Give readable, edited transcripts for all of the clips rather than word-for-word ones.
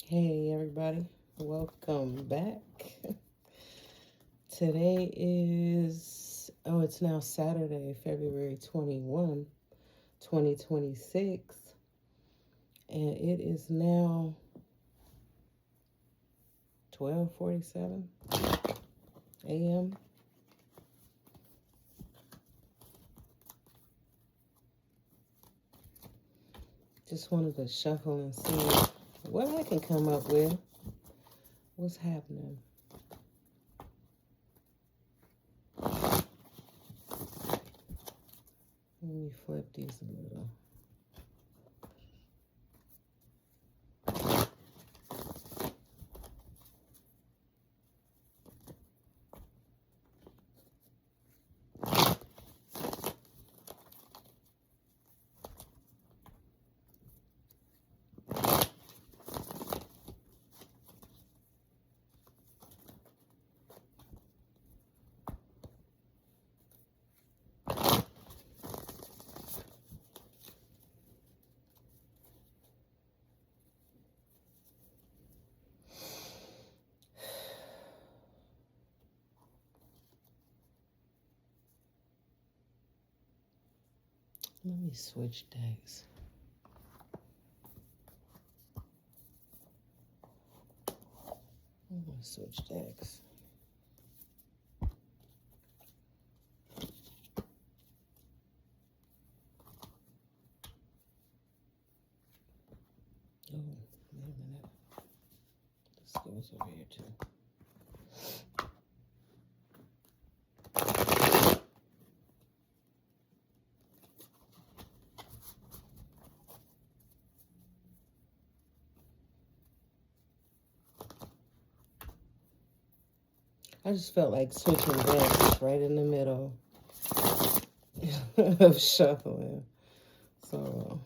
Hey everybody, welcome back. Today is, it's now Saturday, February 21, 2026, and it is now 12:47 a.m. Just wanted to shuffle and see what I can come up with. What's happening? Let me flip these a little. Let me switch decks. I'm going to switch decks. Oh, wait a minute. This goes over here too. I just felt like switching decks right in the middle of shuffling. So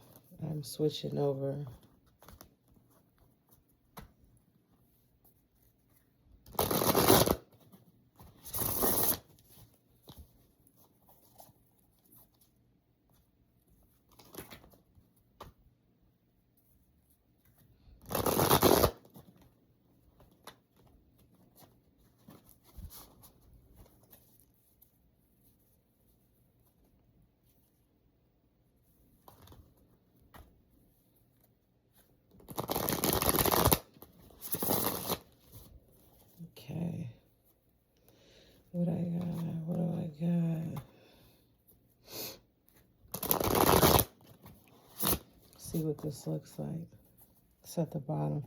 I'm switching over. Okay. What I got? What do I got? See what this looks like. It's at the bottom.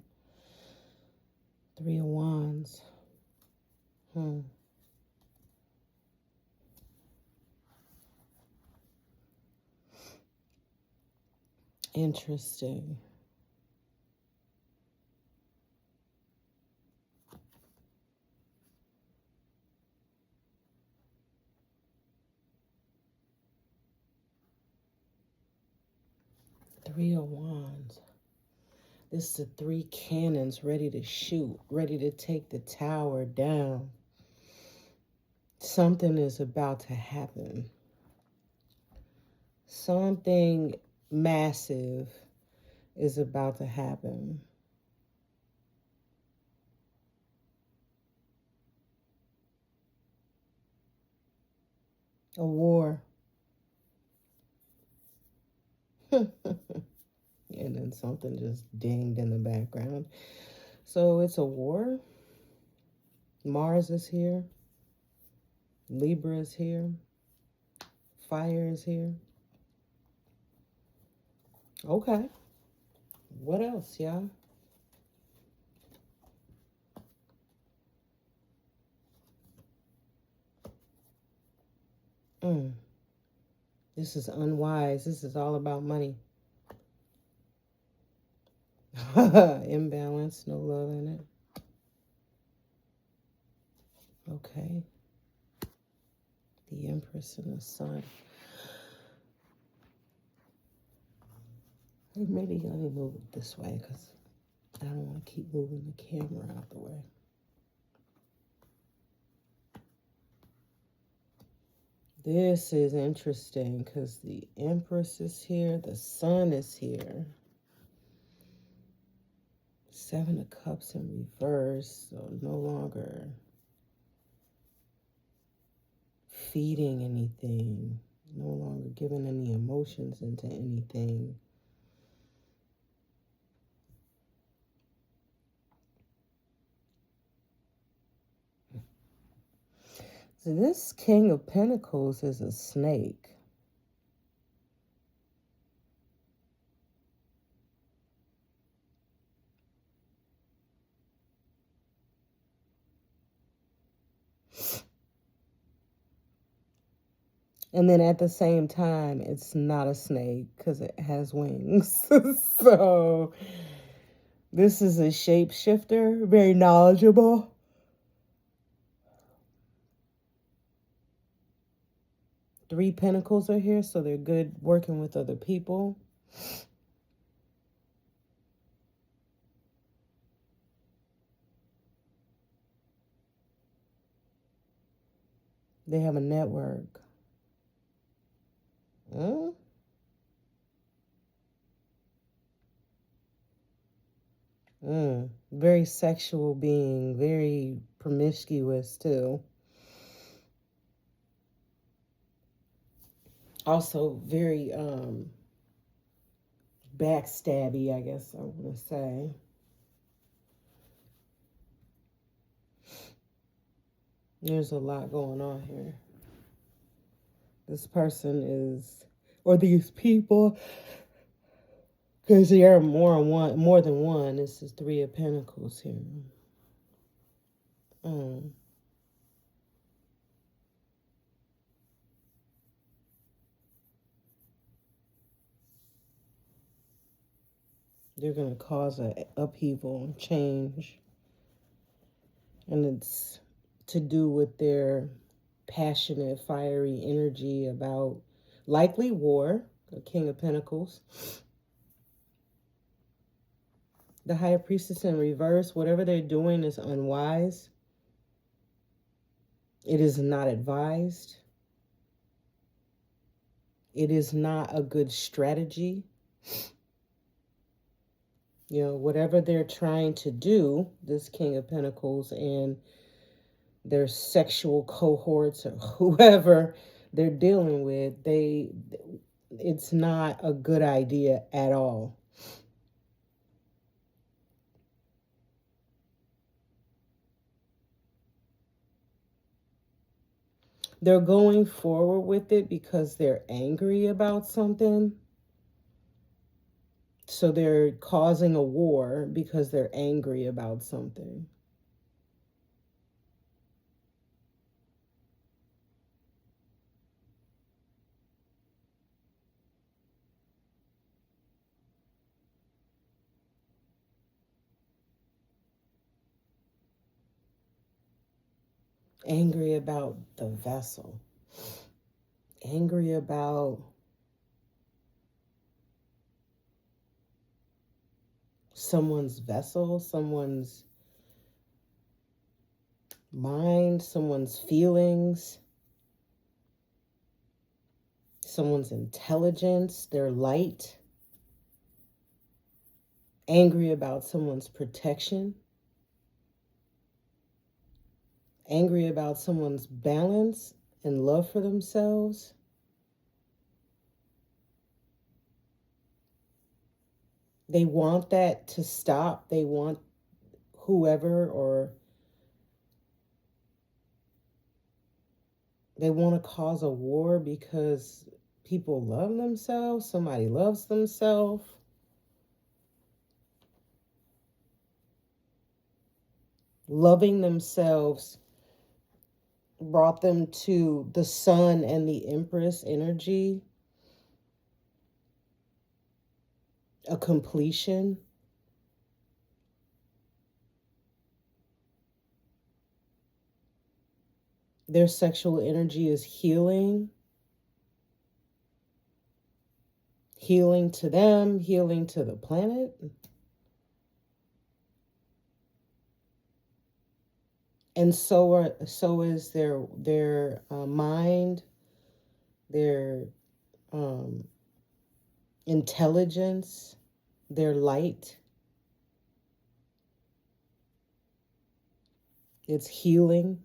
3 of Wands. Interesting. Three of Wands. This is the 3 cannons ready to shoot, ready to take the tower down. Something is about to happen. Something massive is about to happen. A war. And then something just dinged in the background. So it's a war. Mars is here. Libra is here. Fire is here. Okay. What else, y'all? This is unwise. This is all about money. Imbalance, no love in it. Okay. The Empress and the Sun. Maybe let me move it this way because I don't want to keep moving the camera out the way. This is interesting because the Empress is here, the Sun is here. Seven of Cups in reverse, so no longer feeding anything, no longer giving any emotions into anything. So this King of Pentacles is a snake. And then at the same time, it's not a snake because it has wings. So this is a shapeshifter, very knowledgeable. Three Pentacles are here, so they're good working with other people. They have a network. Very sexual being, very promiscuous too. Also very backstabby, I guess I want to say. There's a lot going on here. This person is, or these people, because there are more than one. This is Three of Pentacles here. They're going to cause an upheaval and change. And it's to do with their passionate, fiery energy about likely war, the King of Pentacles. The High Priestess in reverse, whatever they're doing is unwise. It is not advised. It is not a good strategy. You know, whatever they're trying to do, this King of Pentacles and their sexual cohorts or whoever they're dealing with, it's not a good idea at all. They're going forward with it because they're angry about something. So they're causing a war because they're angry about something. Angry about the vessel. Angry about someone's vessel, someone's mind, someone's feelings, someone's intelligence, their light. Angry about someone's protection. Angry about someone's balance and love for themselves. They want that to stop. They want whoever, or they want to cause a war because people love themselves. Somebody loves themselves. Loving themselves brought them to the Sun and the Empress energy. A completion. Their sexual energy is healing. Healing to them, healing to the planet. And so is their mind, their intelligence, their light. It's healing.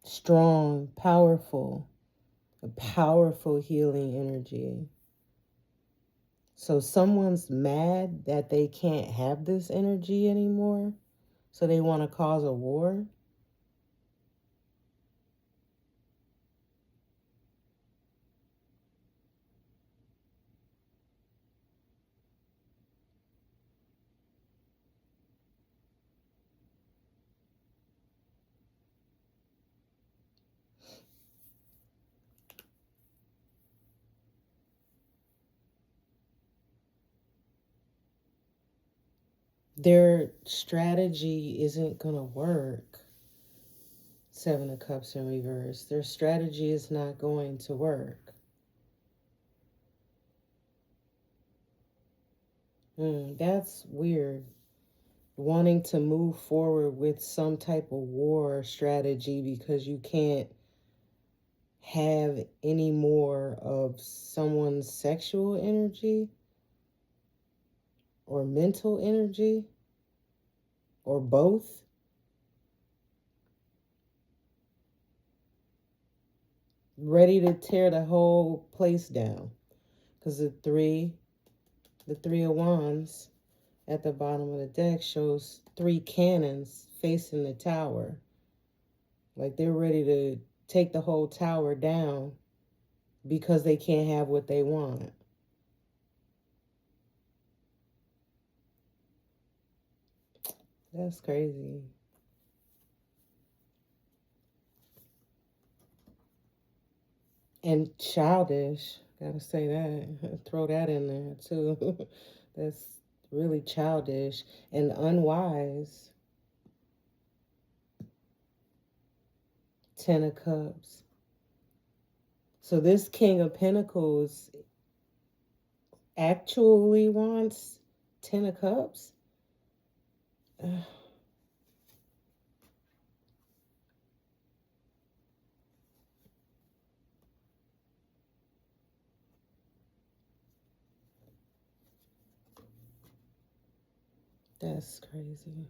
Strong, powerful, a powerful healing energy. So someone's mad that they can't have this energy anymore. So they want to cause a war. Their strategy isn't going to work. Seven of Cups in reverse. Their strategy is not going to work. That's weird. Wanting to move forward with some type of war strategy because you can't have any more of someone's sexual energy or mental energy or both. Ready to tear the whole place down. Because the three of wands at the bottom of the deck shows 3 cannons facing the tower. Like they're ready to take the whole tower down because they can't have what they want. That's crazy. And childish. Gotta say that. Throw that in there too. That's really childish and unwise. 10 of Cups. So this King of Pentacles actually wants 10 of Cups? That's crazy.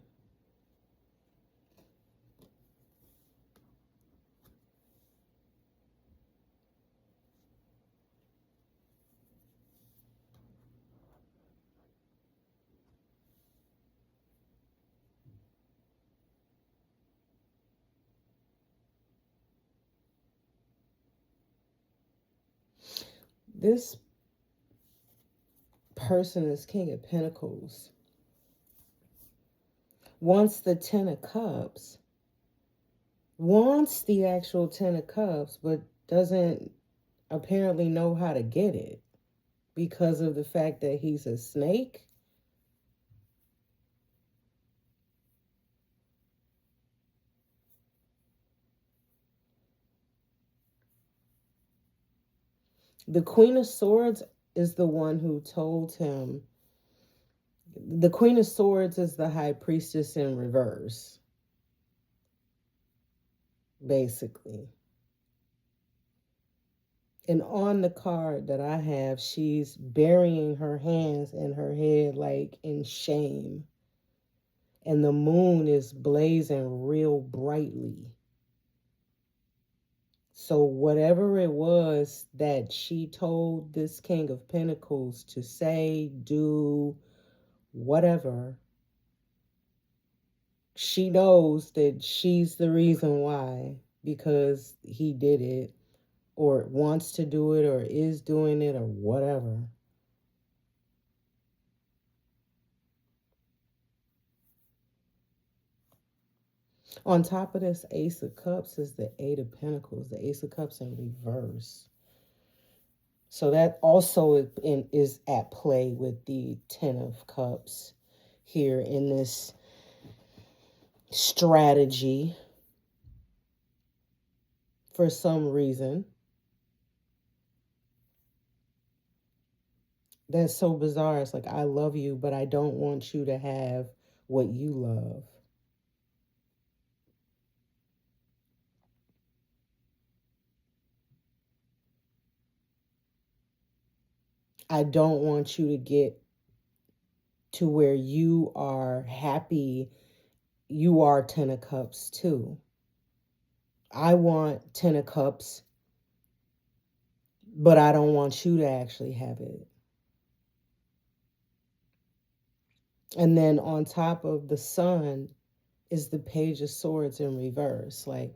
This person is King of Pentacles. Wants the 10 of Cups. Wants the actual 10 of Cups, but doesn't apparently know how to get it because of the fact that he's a snake. The Queen of Swords is the one who told him. The Queen of Swords is the High Priestess in reverse, basically. And on the card that I have, she's burying her hands in her head like in shame. And the moon is blazing real brightly. So whatever it was that she told this King of Pentacles to say, do, whatever, she knows that she's the reason why, because he did it or wants to do it or is doing it or whatever. On top of this Ace of Cups is the Eight of Pentacles, the Ace of Cups in reverse. So that also is at play with the 10 of Cups here in this strategy for some reason. That's so bizarre. It's like, I love you, but I don't want you to have what you love. I don't want you to get to where you are happy. You are 10 of cups too. I want 10 of cups, but I don't want you to actually have it. And then on top of the sun is the page of swords in reverse. Like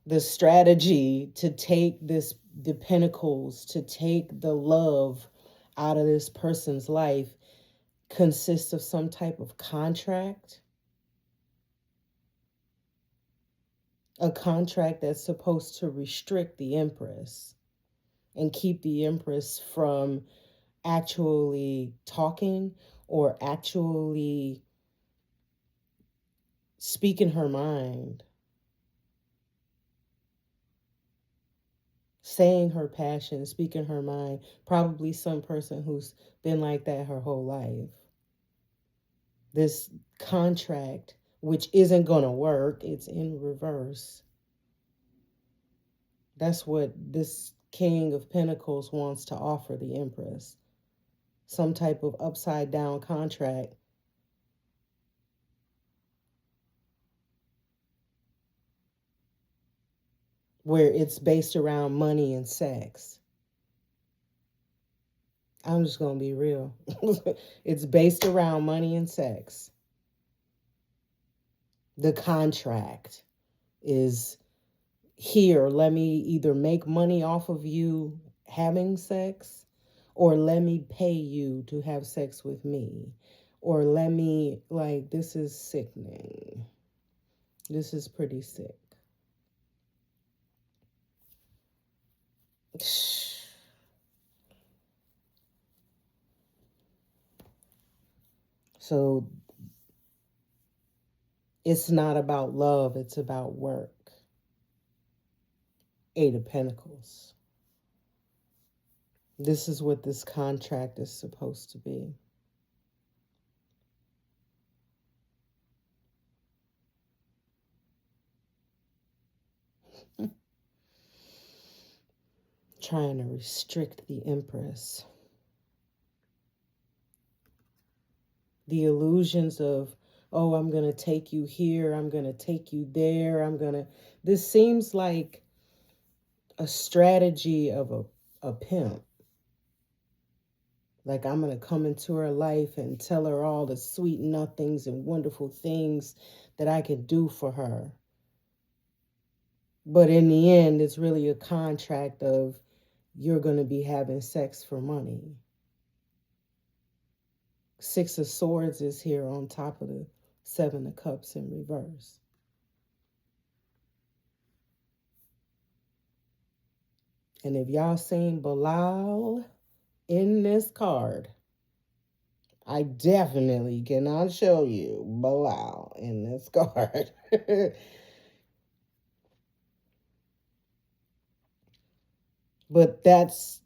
the strategy to take the pentacles, to take the love out of this person's life consists of some type of contract. A contract that's supposed to restrict the Empress and keep the Empress from actually talking or actually speaking her mind, saying her passion, speaking her mind. Probably some person who's been like that her whole life. This contract, which isn't going to work, it's in reverse. That's what this King of Pentacles wants to offer the Empress. Some type of upside down contract where it's based around money and sex. I'm just going to be real. It's based around money and sex. The contract is here. Let me either make money off of you having sex, or let me pay you to have sex with me, or let me, like, this is sickening. This is pretty sick. So it's not about love, it's about work. 8 of Pentacles. This is what this contract is supposed to be. Trying to restrict the Empress. The illusions of, oh, I'm going to take you here, I'm going to take you there, this seems like a strategy of a pimp. Like, I'm going to come into her life and tell her all the sweet nothings and wonderful things that I can do for her. But in the end, it's really a contract of, you're going to be having sex for money. 6 of Swords is here on top of the 7 of Cups in reverse. And if y'all seen Belial in this card, I definitely cannot show you Belial in this card. But that's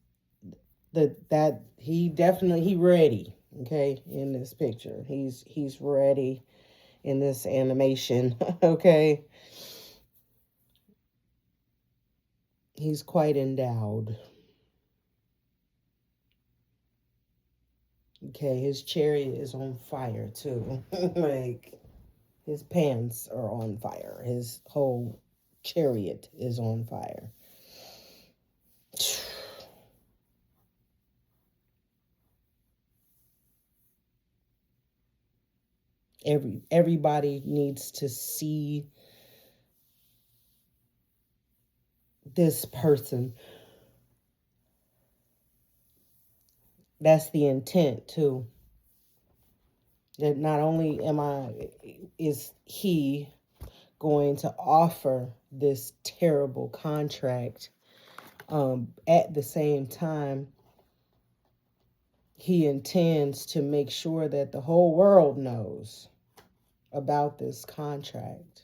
that he ready, okay, in this picture. He's ready in this animation, okay? He's quite endowed. Okay, his chariot is on fire too. Like, his pants are on fire. His whole chariot is on fire. Everybody needs to see this person. That's the intent too. That not only is he going to offer this terrible contract, at the same time, he intends to make sure that the whole world knows about this contract.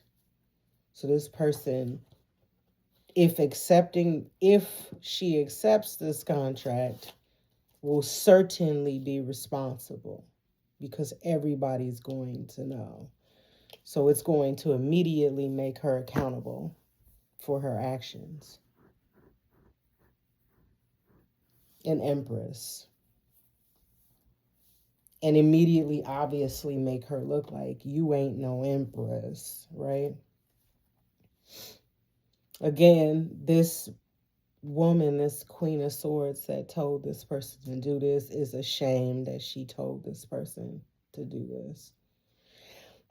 So this person, if she accepts this contract, will certainly be responsible, because everybody's going to know. So it's going to immediately make her accountable for her actions. An Empress. and immediately obviously make her look like you ain't no empress, right? Again, this woman, this Queen of Swords that told this person to do this, is ashamed that she told this person to do this.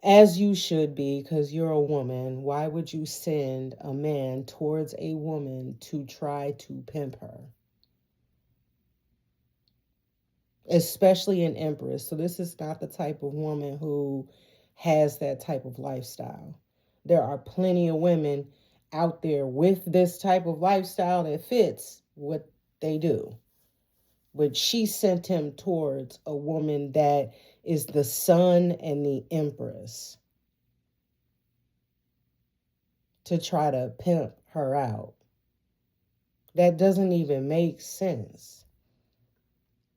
As you should be, because you're a woman. Why would you send a man towards a woman to try to pimp her? Especially an empress. So this is not the type of woman who has that type of lifestyle. There are plenty of women out there with this type of lifestyle that fits what they do. But she sent him towards a woman that is the sun and the empress to try to pimp her out. That doesn't even make sense.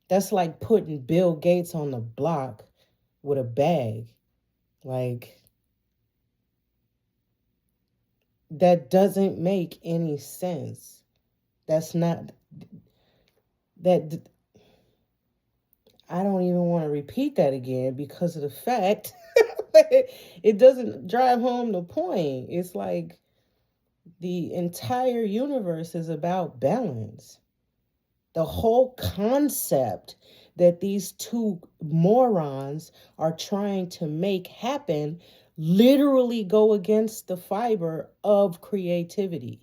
That's like putting Bill Gates on the block with a bag. Like, that doesn't make any sense. That's not, that, I don't even want to repeat that again because of the fact that it doesn't drive home the point. It's like the entire universe is about balance. The whole concept that these two morons are trying to make happen literally go against the fiber of creativity.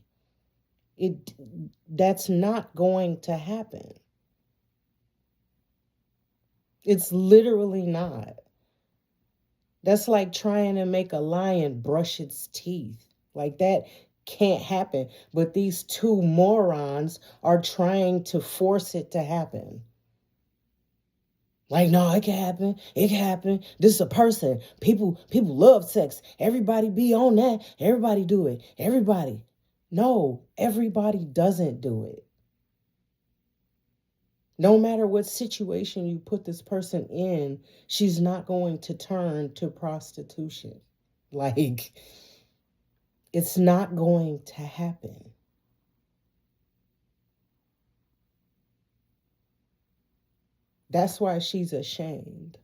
That's not going to happen. It's literally not. That's like trying to make a lion brush its teeth. Like, that can't happen. But these two morons are trying to force it to happen. Like, no, it can happen. It can happen. This is a person. People love sex. Everybody be on that. Everybody do it. Everybody. No, everybody doesn't do it. No matter what situation you put this person in, she's not going to turn to prostitution. Like, it's not going to happen. That's why she's ashamed,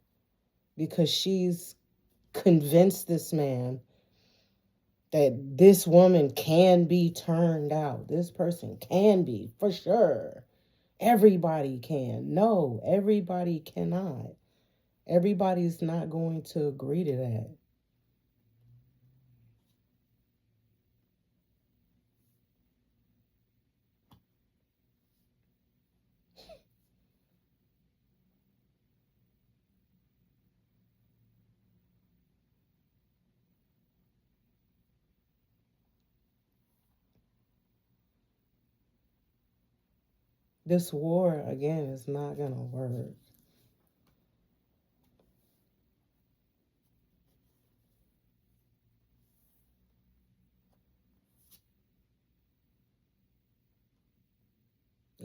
because she's convinced this man that this woman can be turned out. This person can be, for sure. Everybody can. No, everybody cannot. Everybody's not going to agree to that. This war, again, is not going to work.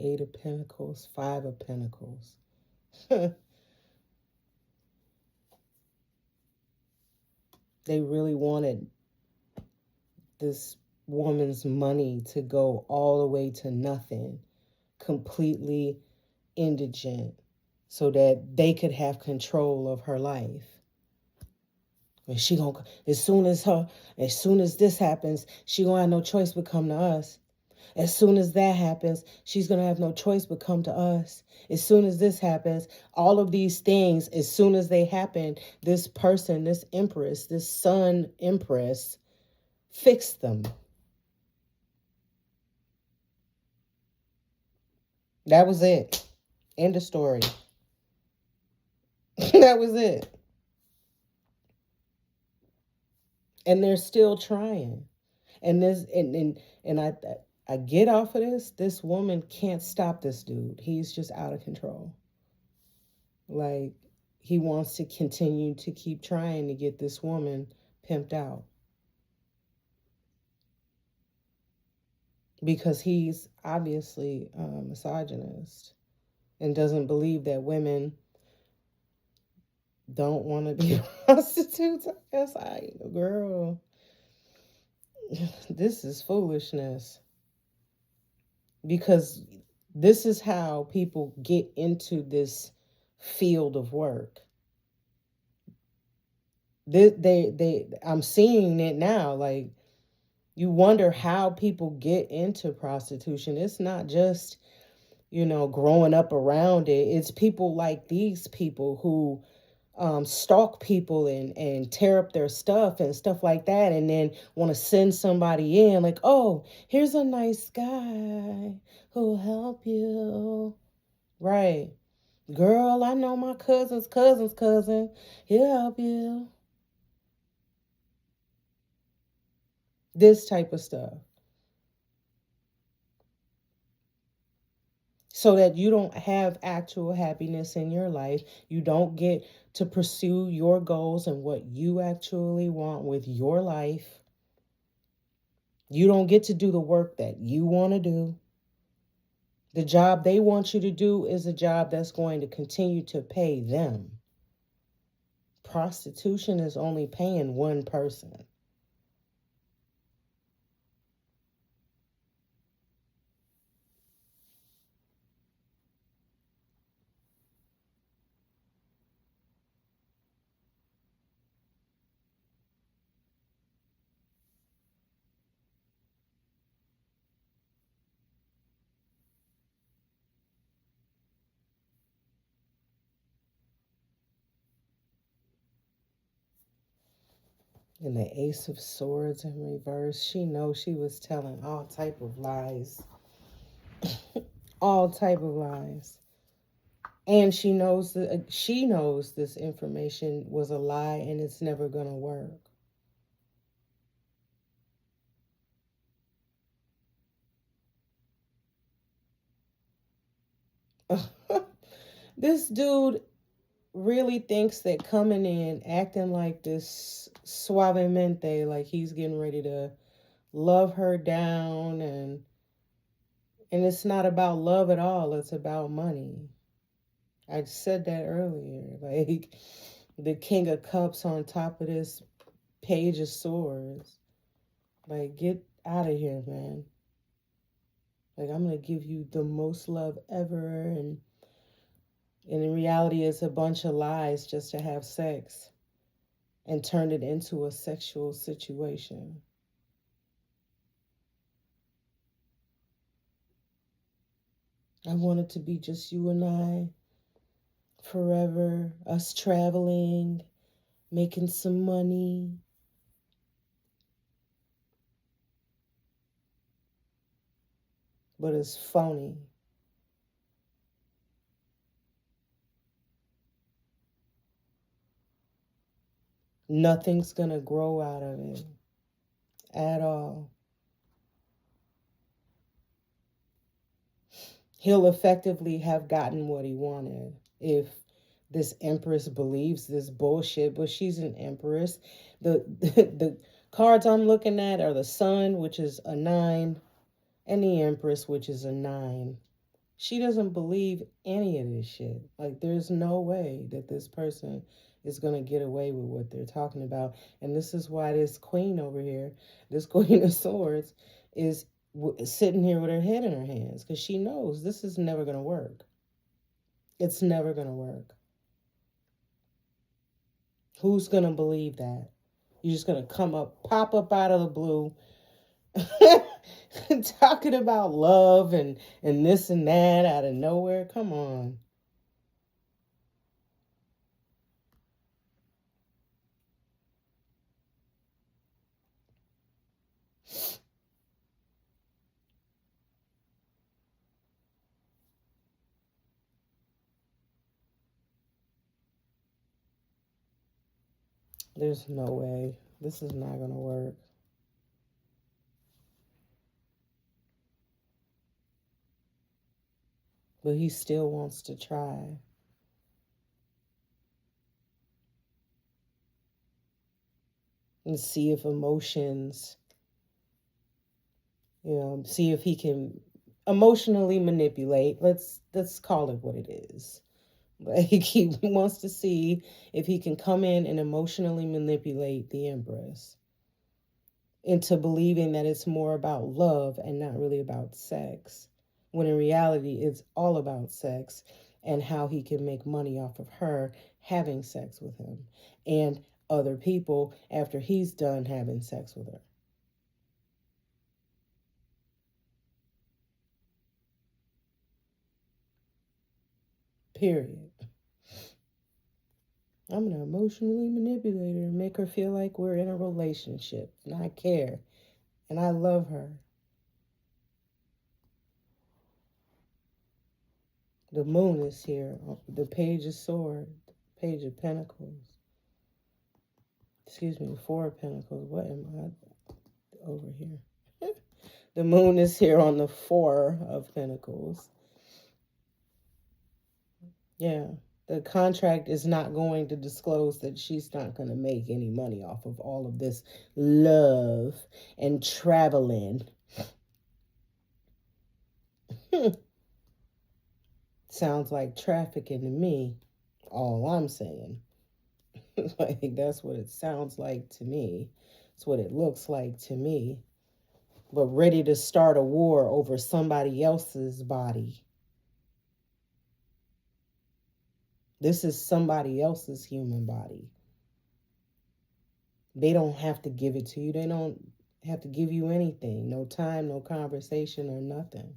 Eight of Pentacles, Five of Pentacles. They really wanted this woman's money to go all the way to nothing, completely indigent, so that they could have control of her life. And she gonna, as soon as this happens, she gonna have no choice but come to us. As soon as that happens, she's going to have no choice but come to us. As soon as this happens, all of these things, as soon as they happen, this person, this empress, this sun empress, fixed them. That was it. End of story. That was it. And they're still trying. And this, and I get off of this. This woman can't stop this dude. He's just out of control. Like, he wants to continue to keep trying to get this woman pimped out. Because he's obviously a misogynist and doesn't believe that women don't want to be prostitutes. I guess girl, this is foolishness. Because this is how people get into this field of work. I'm seeing it now. Like, you wonder how people get into prostitution. It's not just, growing up around it. It's people like these people who stalk people and tear up their stuff and stuff like that, and then want to send somebody in like, oh, here's a nice guy who'll help you. Right. Girl, I know my cousin's cousin. He'll help you. This type of stuff. So that you don't have actual happiness in your life. You don't get to pursue your goals and what you actually want with your life. You don't get to do the work that you want to do. The job they want you to do is a job that's going to continue to pay them. Prostitution is only paying one person. And the Ace of Swords in reverse, she knows she was telling all type of lies. All type of lies. And she knows this information was a lie and it's never gonna work. This dude really thinks that coming in acting like this suavemente, like he's getting ready to love her down, and it's not about love at all, it's about money. I said that earlier. Like, the King of Cups on top of this Page of Swords. Like, get out of here, man. Like, I'm gonna give you the most love ever, and in reality it's a bunch of lies just to have sex and turn it into a sexual situation. I want it to be just you and I forever, us traveling, making some money. But it's phony. Nothing's gonna grow out of it at all. He'll effectively have gotten what he wanted if this empress believes this bullshit, but she's an empress. The cards I'm looking at are the sun, which is a 9, and the empress, which is a 9. She doesn't believe any of this shit. Like, there's no way that this person is going to get away with what they're talking about. And this is why this queen over here, this Queen of Swords, is sitting here with her head in her hands, because she knows this is never going to work. It's never going to work. Who's going to believe that? You're just going to pop up out of the blue, talking about love and this and that out of nowhere. Come on. There's no way. This is not going to work. But he still wants to try. And see if emotions, see if he can emotionally manipulate. Let's call it what it is. Like, he wants to see if he can come in and emotionally manipulate the Empress into believing that it's more about love and not really about sex, when in reality it's all about sex and how he can make money off of her having sex with him. And other people after he's done having sex with her. Period. I'm going to emotionally manipulate her and make her feel like we're in a relationship and I care and I love her. The moon is here. The page of swords, page of pentacles. Excuse me, four of pentacles. What am I over here? The moon is here on the four of pentacles. Yeah. The contract is not going to disclose that she's not going to make any money off of all of this love and traveling. Sounds like trafficking to me. All I'm saying. Like, that's what it sounds like to me. It's what it looks like to me. But ready to start a war over somebody else's body. This is somebody else's human body. They don't have to give it to you. They don't have to give you anything. No time, no conversation, or nothing.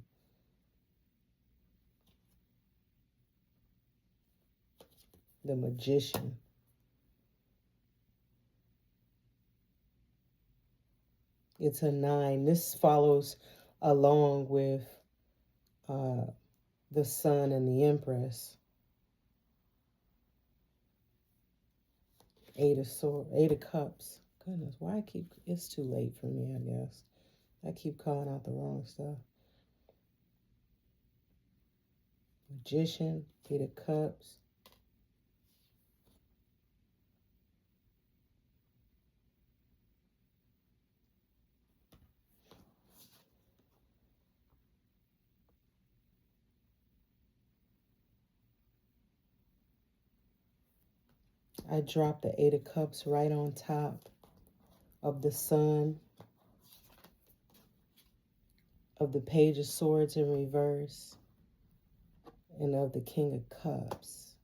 The Magician. It's a 9. This follows along with the Sun and the Empress. 8 of Cups. Goodness, why it's too late for me, I guess. I keep calling out the wrong stuff. Magician, 8 of Cups. I dropped the 8 of Cups right on top of the Sun, of the Page of Swords in reverse, and of the King of Cups.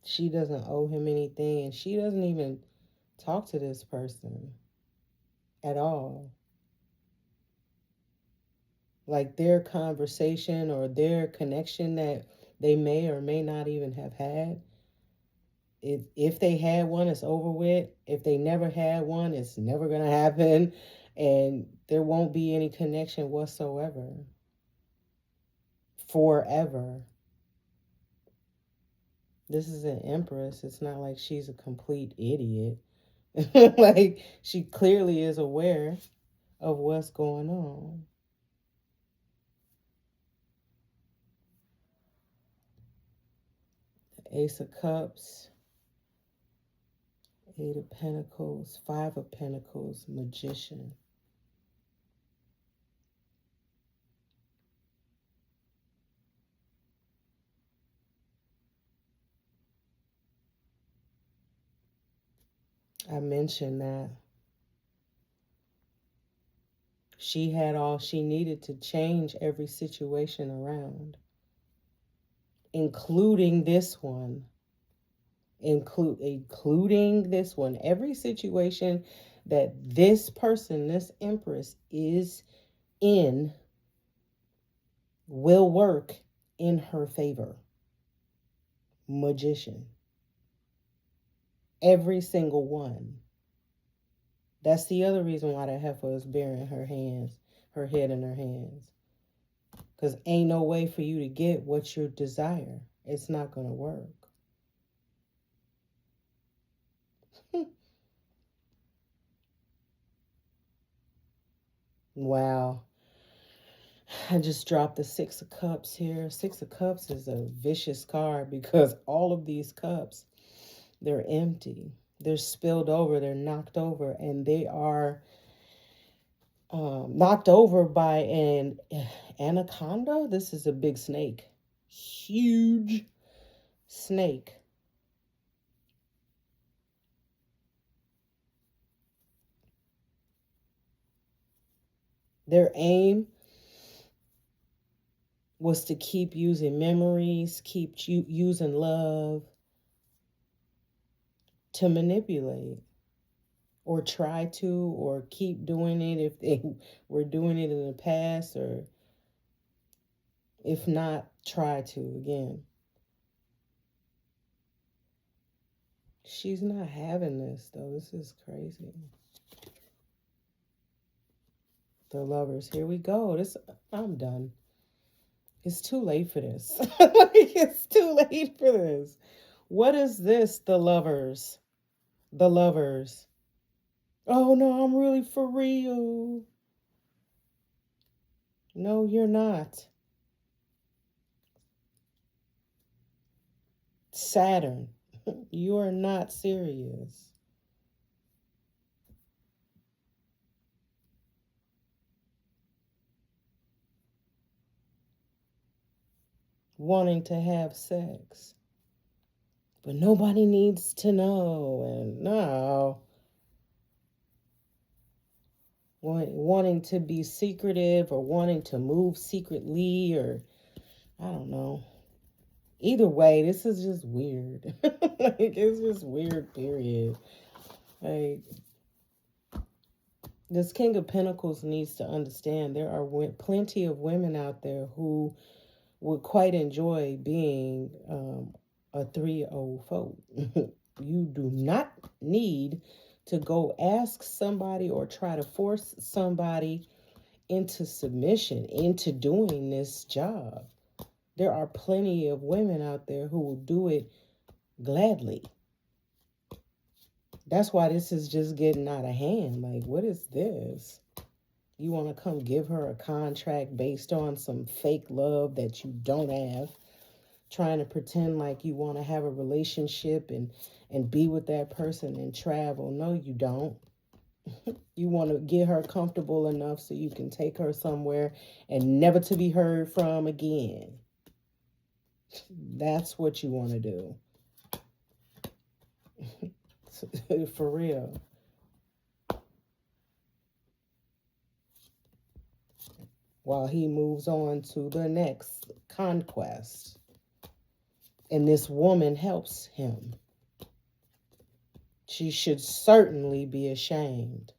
She doesn't owe him anything, and she doesn't even talk to this person at all. Like their conversation or their connection that they may or may not even have had. If they had one, it's over with. If they never had one, it's never going to happen. And there won't be any connection whatsoever. Forever. This is an Empress. It's not like she's a complete idiot. Like, she clearly is aware of what's going on. Ace of Cups. 8 of Pentacles, 5 of Pentacles, Magician. I mentioned that she had all she needed to change every situation around, including this one. Including this one. Every situation that this person, this Empress, is in will work in her favor. Magician. Every single one. That's the other reason why the heifer is bearing her head in her hands. Because ain't no way for you to get what you desire. It's not going to work. Wow. I just dropped the 6 of Cups here. 6 of Cups is a vicious card because all of these cups, they're empty. They're spilled over. They're knocked over. And they are knocked over by an anaconda. This is a big snake. Huge snake. Their aim was to keep using memories, keep using love to manipulate, or try to, or keep doing it if they were doing it in the past, or if not, try to again. She's not having this, though. This is crazy. The Lovers. Here we go. I'm done. It's too late for this. It's too late for this. What is this? The Lovers. The Lovers. Oh no, I'm really for real. No, you're not. Saturn. You are not serious. Wanting to have sex. But nobody needs to know. And no. Wanting to be secretive, or wanting to move secretly, or I don't know. Either way, this is just weird. Like, it's just weird, period. Like, this King of Pentacles needs to understand there are plenty of women out there who would quite enjoy being a 3-0 You do not need to go ask somebody or try to force somebody into submission, into doing this job. There are plenty of women out there who will do it gladly. That's why this is just getting out of hand. Like, what is this? You want to come give her a contract based on some fake love that you don't have, trying to pretend like you want to have a relationship and be with that person and travel. No, you don't. You want to get her comfortable enough so you can take her somewhere and never to be heard from again. That's what you want to do. For real. While he moves on to the next conquest. And this woman helps him. She should certainly be ashamed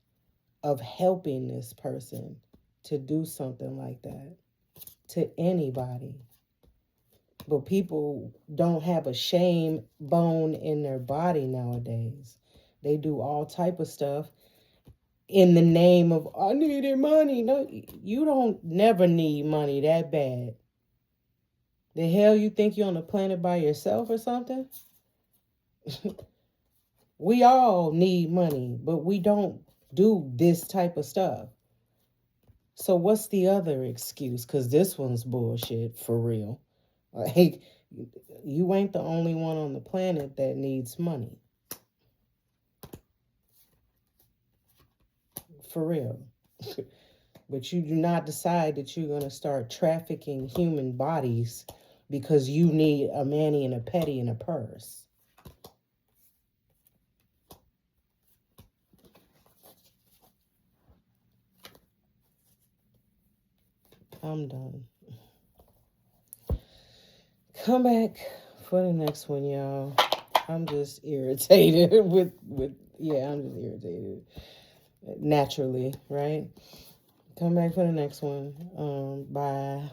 of helping this person to do something like that to anybody. But people don't have a shame bone in their body nowadays. They do all type of stuff in the name of, I needed money. No, you don't never need money that bad. The hell you think you're on the planet by yourself or something? We all need money, but we don't do this type of stuff. So what's the other excuse? Because this one's bullshit, for real. Like, you ain't the only one on the planet that needs money. For real. But you do not decide that you're going to start trafficking human bodies because you need a mani and a petty and a purse. I'm done. Come back for the next one, y'all. I'm just irritated with I'm just irritated. Naturally, right? Come back for the next one. Bye.